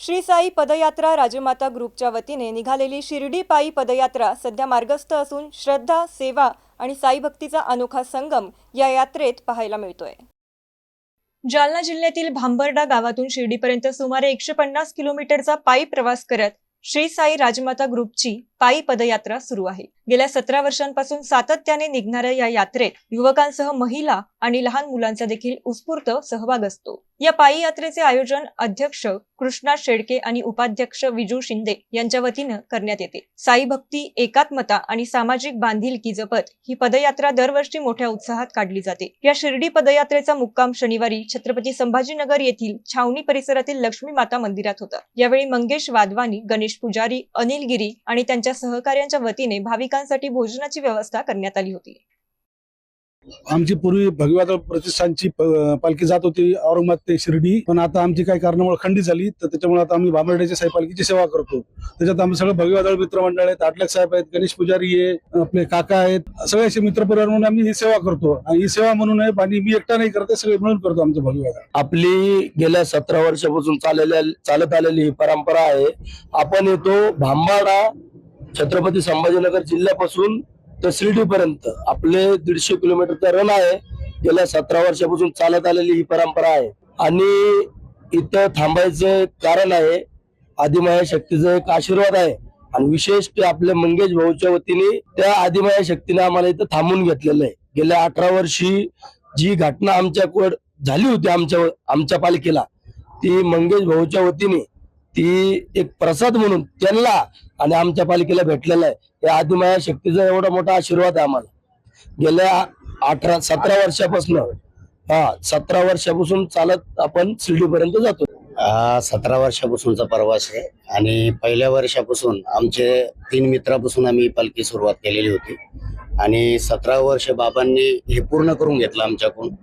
श्री साई पदयात्रा राजमाता ग्रुपच्या वतीने निघालेली शिर्डी पायी पदयात्रा सध्या मार्गस्थ असून श्रद्धा, सेवा आणि साई भक्तीचा अनोखा संगम या यात्रेत पाहायला मिळतोय। जालना जिल्ह्यातील भांबर्डा गावातून शिर्डीपर्यंत सुमारे 150 किलोमीटरचा पायी प्रवास करत श्री साई राजमाता ग्रुपची पायी पदयात्रा सुरू आहे। गेल्या 17 वर्षांपासून सातत्याने निघणाऱ्या या यात्रेत युवकांसह महिला आणि लहान मुलांचा देखील उत्स्फूर्त सहभाग असतो। या पायी यात्रेचे आयोजन अध्यक्ष कृष्णा शेडके आणि उपाध्यक्ष विजू शिंदे यांच्या वतीने करण्यात येते। साई भक्ती, एकात्मता आणि सामाजिक बांधिलकी जपत ही पदयात्रा दरवर्षी मोठ्या उत्साहात काढली जाते। या शिर्डी पदयात्रेचा मुक्काम शनिवारी छत्रपती संभाजीनगर येथील छावणी परिसरातील लक्ष्मी माता मंदिरात होता। यावेळी मंगेश वाधवानी, गणेश पुजारी, अनिल गिरी आणि त्यांच्या सहकार्यांच्या वतीने भाविकांसाठी भोजनाची व्यवस्था करण्यात आली होती। आमची पूर्वी भगवादळ प्रतिष्ठानची पालखी जात होती औरंगाबाद ते शिर्डी, पण आता आमची काही कारणामुळे खंडित झाली, तर त्याच्यामुळे आता आम्ही भांबर्ड्याच्या साई पालखीची सेवा करतो। त्याच्यात आम्ही सगळे भगवादळ मित्रमंडळ आहेत, आटलक साहेब आहेत, गणेश पुजारी आहे, आपले काका आहेत, सगळे असे मित्रपरिवार म्हणून आम्ही ही सेवा करतो। आणि ही सेवा म्हणून आहे, आणि मी एकटा नाही करते, सगळे मिळून करतो आमचं भगवादळ। आपली गेल्या 17 वर्षापासून चालत आलेली ही परंपरा आहे। आपण येतो भांबर्डा छत्रपती संभाजीनगर जिल्ह्यापासून तर शिर्डीपर्यंत आपले 150 किलोमीटरचा रन आहे। गेल्या 17 वर्षापासून चालत आलेली ही परंपरा आहे आणि इथं थांबायचं कारण आहे आदिमाया शक्तीचा एक आशीर्वाद आहे आणि विशेष ते आपल्या मंगेश भाऊच्या वतीने त्या आदिमाया शक्तीने आम्हाला इथं थांबून घेतलेलं आहे। गेल्या 18 वर्षी जी घटना आमच्याकडे झाली होती आमच्या पालिकेला, ती मंगेश भाऊच्या वतीने ती एक प्रसाद म्हणून त्यांना आणि आमच्या पालिकेला भेटलेला आहे। या आदिमाया शक्तीचा एवढा मोठा आशीर्वाद आहे आम्हाला। गेल्या 17 वर्षापासून चालत आपण शिर्डीपर्यंत जातो। 17 वर्षापासूनचा प्रवास आहे आणि पहिल्या वर्षापासून आमचे 3 मित्रापासून आम्ही पालखी सुरुवात केलेली होती आणि 17 वर्ष बाबांनी हे पूर्ण करून घेतलं आमच्याकडून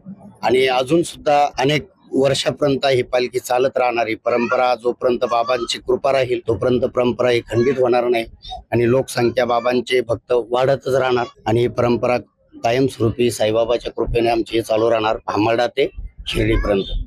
आणि अजून सुद्धा अनेक वर्षापर्यंत ही पालखी चालत राहणार। ही परंपरा जोपर्यंत बाबांची कृपा राहील तोपर्यंत परंपरा ही खंडित होणार नाही आणि लोकसंख्या बाबांचे भक्त वाढतच राहणार आणि ही परंपरा कायमस्वरूपी साईबाबाच्या कृपेने आमची चालू राहणार भांबर्डा ते शिर्डीपर्यंत।